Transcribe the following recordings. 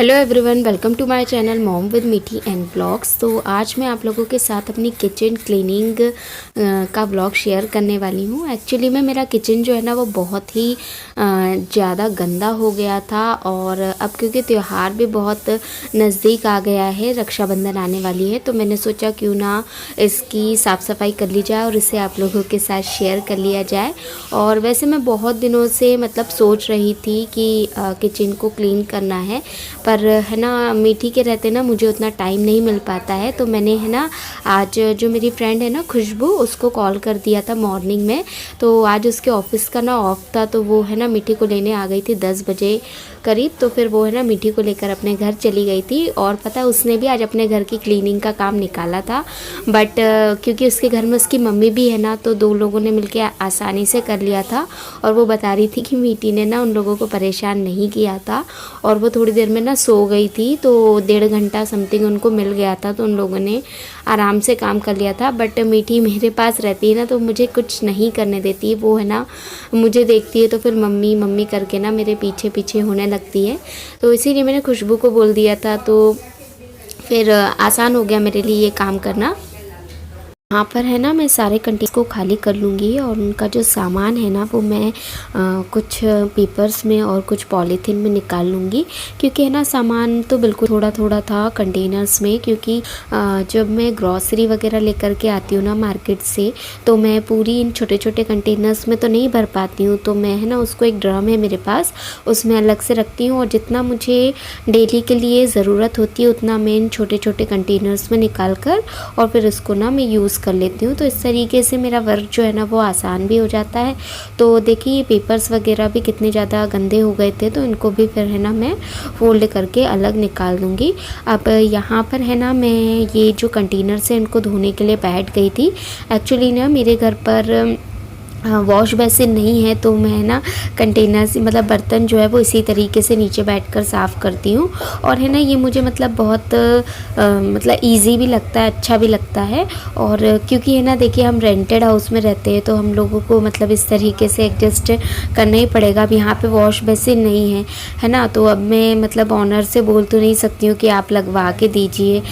Hello everyone, welcome to my channel mom with Meethi and vlogs. तो आज मैं आप लोगों के साथ अपनी किचन क्लीनिंग का ब्लॉग शेयर करने वाली हूँ। एक्चुअली में मेरा किचन जो है ना वो बहुत ही ज़्यादा गंदा हो गया था, और अब क्योंकि त्यौहार भी बहुत नज़दीक आ गया है, रक्षाबंधन आने वाली है, तो मैंने सोचा क्यों ना इसकी साफ़ सफाई कर ली जाए और इसे आप लोगों के साथ शेयर कर लिया जाए। और वैसे मैं बहुत दिनों से मतलब सोच रही थी कि किचन को क्लीन करना है, पर है ना मीठी के रहते ना मुझे उतना टाइम नहीं मिल पाता है। तो मैंने है ना आज जो मेरी फ्रेंड है ना खुशबू, उसको कॉल कर दिया था मॉर्निंग में। तो आज उसके ऑफिस का ना ऑफ था, तो वो है ना मीठी को लेने आ गई थी 10 बजे करीब। तो फिर वो है ना मीठी को लेकर अपने घर चली गई थी, और पता है उसने भी आज अपने घर की क्लीनिंग का काम निकाला था। बट क्योंकि उसके घर में उसकी मम्मी भी है ना, तो दो लोगों ने मिलकर आसानी से कर लिया था। और वो बता रही थी कि मीठी ने ना उन लोगों को परेशान नहीं किया था, और वो थोड़ी देर में ना सो गई थी, तो 1.5 घंटा समथिंग उनको मिल गया था, तो उन लोगों ने आराम से काम कर लिया था। बट मीठी मेरे पास रहती है ना, तो मुझे कुछ नहीं करने देती है। वो है ना मुझे देखती है तो फिर मम्मी मम्मी करके ना मेरे पीछे पीछे होने लगती है। तो इसीलिए मैंने खुशबू को बोल दिया था, तो फिर आसान हो गया मेरे लिए ये काम करना। यहाँ पर है ना मैं सारे कंटेनर को खाली कर लूँगी, और उनका जो सामान है ना वो मैं कुछ पेपर्स में और कुछ पॉलीथीन में निकाल लूँगी, क्योंकि है ना सामान तो बिल्कुल थोड़ा थोड़ा था कंटेनर्स में। क्योंकि जब मैं ग्रॉसरी वगैरह लेकर के आती हूँ ना मार्केट से, तो मैं पूरी इन छोटे छोटे कंटेनर्स में तो नहीं भर पाती हूँ। तो मैं है ना उसको, एक ड्रम है मेरे पास, उसमें अलग से रखती हूँ, और जितना मुझे डेली के लिए ज़रूरत होती है उतना मैं इन छोटे छोटे कंटेनर्स में निकाल कर और फिर इसको ना मैं यूज़ कर लेती हूँ। तो इस तरीके से मेरा वर्क जो है ना वो आसान भी हो जाता है। तो देखिए ये पेपर्स वगैरह भी कितने ज़्यादा गंदे हो गए थे, तो इनको भी फिर है ना मैं फोल्ड करके अलग निकाल दूँगी। अब यहाँ पर है ना मैं ये जो कंटेनर्स है इनको धोने के लिए बैठ गई थी। एक्चुअली ना मेरे घर पर वॉश बेसिन नहीं है, तो मैं ना कंटेनर्स मतलब बर्तन जो है वो इसी तरीके से नीचे बैठकर साफ़ करती हूँ। और है ना ये मुझे मतलब बहुत मतलब इजी भी लगता है, अच्छा भी लगता है। और क्योंकि है ना देखिए हम रेंटेड हाउस में रहते हैं, तो हम लोगों को मतलब इस तरीके से एडजस्ट करना ही पड़ेगा। अब यहाँ पे वॉश बेसिन नहीं है ना, तो अब मैं मतलब ऑनर से बोल तो नहीं सकती हूँ कि आप लगवा के दीजिए।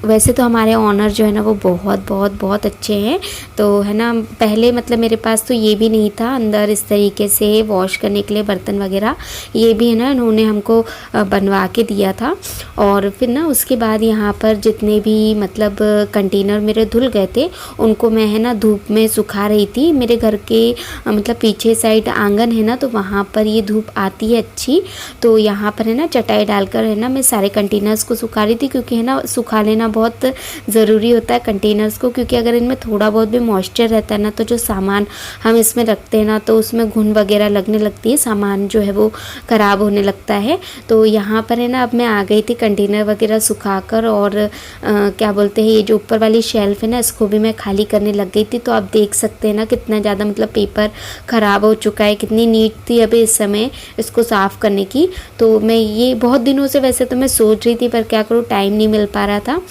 वैसे तो हमारे ऑनर जो है ना वो बहुत बहुत बहुत अच्छे हैं। तो है ना पहले मतलब मेरे पास तो ये भी नहीं था अंदर इस तरीके से वॉश करने के लिए बर्तन वगैरह, ये भी है ना इन्होंने हमको बनवा के दिया था। और फिर ना उसके बाद यहाँ पर जितने भी मतलब कंटेनर मेरे धुल गए थे उनको मैं है ना धूप में सुखा रही थी। मेरे घर के मतलब पीछे साइड आंगन है ना, तो वहाँ पर ये धूप आती है अच्छी। तो यहाँ पर है ना चटाई डालकर है ना मैं सारे कंटेनर्स को सुखा रही थी, क्योंकि है ना सुखा लेना बहुत ज़रूरी होता है कंटेनर्स को। क्योंकि अगर इनमें थोड़ा बहुत भी मॉइस्चर रहता है ना, तो जो सामान हम इसमें रखते हैं ना तो उसमें घुन वगैरह लगने लगती है, सामान जो है वो ख़राब होने लगता है। तो यहाँ पर है ना अब मैं आ गई थी कंटेनर वगैरह सुखाकर, और क्या बोलते हैं ये जो ऊपर वाली शेल्फ़ है ना इसको भी मैं खाली करने लग गई थी। तो आप देख सकते हैं ना कितना ज़्यादा मतलब पेपर ख़राब हो चुका है, कितनी नीट थी अभी इस समय इसको साफ़ करने की। तो मैं ये बहुत दिनों से वैसे तो मैं सोच रही थी, पर क्या करूँ टाइम नहीं मिल पा रहा था।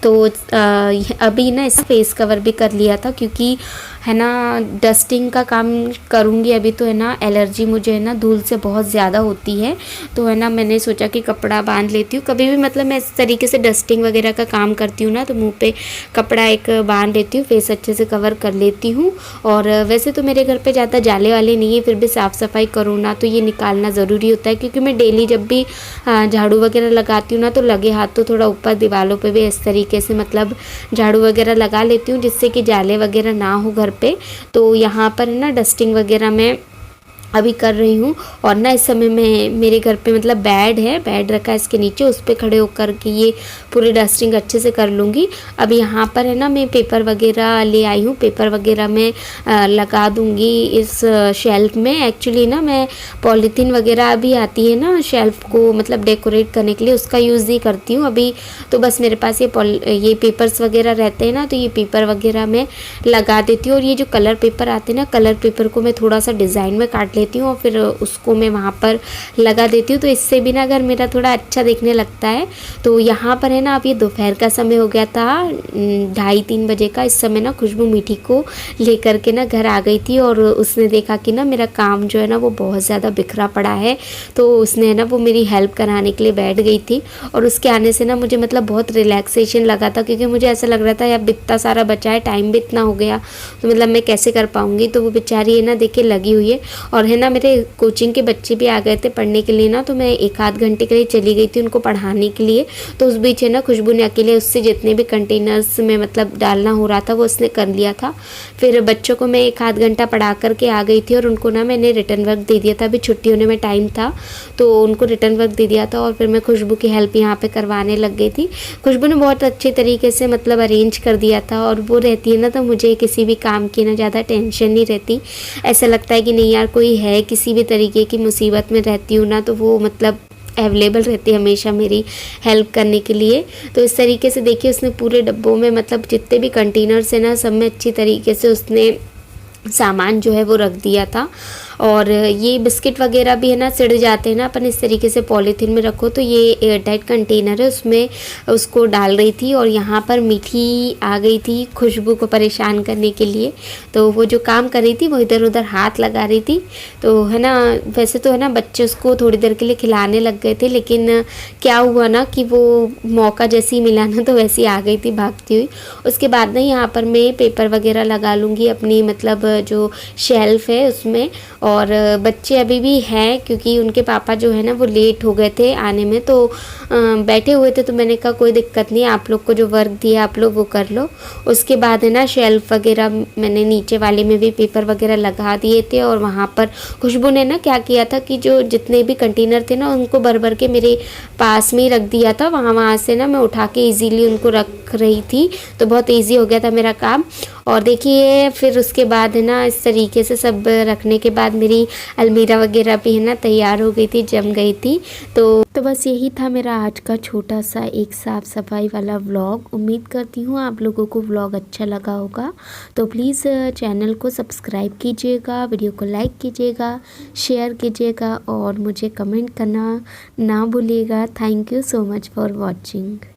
तो अभी ना इस फेस कवर भी कर लिया था, क्योंकि है ना डस्टिंग का काम करूँगी अभी, तो है ना एलर्जी मुझे है ना धूल से बहुत ज़्यादा होती है। तो है ना मैंने सोचा कि कपड़ा बांध लेती हूँ। कभी भी मतलब मैं इस तरीके से डस्टिंग वगैरह का काम करती हूँ ना, तो मुंह पे कपड़ा एक बांध लेती हूँ, फेस अच्छे से कवर कर लेती हूँ। और वैसे तो मेरे घर पे ज़्यादा जाले वाले नहीं है, फिर भी साफ़ सफाई करूँ ना तो ये निकालना ज़रूरी होता है। क्योंकि मैं डेली जब भी झाड़ू वगैरह लगाती हूँ ना, तो लगे हाथ तो थोड़ा ऊपर दीवारों पर भी इस तरीके से मतलब झाड़ू वगैरह लगा लेती हूँ, जिससे कि जाले वगैरह ना हो घर पे। तो यहाँ पर है ना डस्टिंग वगैरह में अभी कर रही हूँ। और ना इस समय में मेरे घर पे मतलब बेड है, बेड रखा है इसके नीचे, उस पर खड़े होकर के ये पूरी डस्टिंग अच्छे से कर लूँगी। अब यहाँ पर है ना मैं पेपर वगैरह ले आई हूँ, पेपर वगैरह में लगा दूँगी इस शेल्फ में। एक्चुअली ना मैं पॉलीथीन वगैरह अभी आती है ना शेल्फ को मतलब डेकोरेट करने के लिए, उसका यूज़ ही करती हूँ अभी। तो बस मेरे पास ये पेपर्स वगैरह रहते हैं ना, तो ये पेपर वगैरह में लगा देती हूँ। और ये जो कलर पेपर आते हैं ना, कलर पेपर को मैं थोड़ा सा डिज़ाइन में काट लेती हूँ और फिर उसको मैं वहाँ पर लगा देती हूँ। तो इससे भी ना घर मेरा थोड़ा अच्छा दिखने लगता है। तो यहाँ पर है ना, अब ये दोपहर का समय हो गया था, 2:30-3 बजे का। इस समय ना खुशबू मीठी को लेकर के ना घर आ गई थी और उसने देखा कि ना मेरा काम जो है ना वो बहुत ज़्यादा बिखरा पड़ा है। तो उसने ना वो मेरी हेल्प कराने के लिए बैठ गई थी और उसके आने से ना मुझे मतलब बहुत रिलैक्सेशन लगा था, क्योंकि मुझे ऐसा लग रहा था यार इतना सारा बचा है, टाइम भी इतना हो गया, तो मतलब मैं कैसे कर पाऊँगी। तो वो बेचारी है ना देखिए लगी हुई है। और है ना मेरे कोचिंग के बच्चे भी आ गए थे पढ़ने के लिए ना, तो मैं 1 आध घंटे के लिए चली गई थी उनको पढ़ाने के लिए। तो उस बीच है ना खुशबू ने अकेले उससे जितने भी कंटेनर्स में मतलब डालना हो रहा था वो उसने कर लिया था। फिर बच्चों को मैं 1 आध घंटा पढ़ा करके आ गई थी और उनको ना मैंने रिटर्न वर्क दे दिया था। अभी छुट्टी होने में टाइम था तो उनको रिटर्न वर्क दे दिया था और फिर मैं खुशबू की हेल्प यहाँ पे करवाने लग गई थी। खुशबू ने बहुत अच्छे तरीके से मतलब अरेंज कर दिया था और वो रहती है ना तो मुझे किसी भी काम की ना ज़्यादा टेंशन नहीं रहती। ऐसा लगता है कि नहीं यार कोई है किसी भी तरीके की मुसीबत में रहती हूँ ना, तो वो मतलब अवेलेबल रहती है हमेशा मेरी हेल्प करने के लिए। तो इस तरीके से देखिए उसने पूरे डब्बों में मतलब जितने भी कंटेनर्स हैं ना सब में अच्छी तरीके से उसने सामान जो है वो रख दिया था। और ये बिस्किट वगैरह भी है ना सिड़ जाते हैं ना, अपन इस तरीके से पॉलीथीन में रखो। तो ये एयरटाइट कंटेनर है, उसमें उसको डाल रही थी और यहाँ पर मीठी आ गई थी खुशबू को परेशान करने के लिए। तो वो जो काम कर रही थी वो इधर उधर हाथ लगा रही थी। तो है ना वैसे तो है ना बच्चे उसको थोड़ी देर के लिए खिलाने लग गए थे, लेकिन क्या हुआ ना कि वो मौका जैसे ही मिला ना तो वैसे ही आ गई थी भागती हुई। उसके बाद ना यहाँ पर मैं पेपर वगैरह लगा लूँगी अपनी मतलब जो शेल्फ है उसमें। और बच्चे अभी भी हैं क्योंकि उनके पापा जो है ना वो लेट हो गए थे आने में, तो बैठे हुए थे। तो मैंने कहा कोई दिक्कत नहीं, आप लोग को जो वर्क दिया आप लोग वो कर लो। उसके बाद है ना शेल्फ वगैरह मैंने नीचे वाले में भी पेपर वगैरह लगा दिए थे और वहाँ पर खुशबू ने ना क्या किया था कि जो जितने भी कंटेनर थे ना उनको भर भर के मेरे पास में ही रख दिया था। वहाँ से ना मैं उठा के ईजीली उनको रख रही थी, तो बहुत ईजी हो गया था मेरा काम। और देखिए फिर उसके बाद है ना इस तरीके से सब रखने के बाद मेरी अलमीरा वगैरह भी है ना तैयार हो गई थी, जम गई थी। तो बस यही था मेरा आज का छोटा सा एक साफ़ सफाई वाला व्लॉग। उम्मीद करती हूँ आप लोगों को व्लॉग अच्छा लगा होगा। तो प्लीज़ चैनल को सब्सक्राइब कीजिएगा, वीडियो को लाइक कीजिएगा, शेयर कीजिएगा और मुझे कमेंट करना ना भूलिएगा। Thank you so much for watching.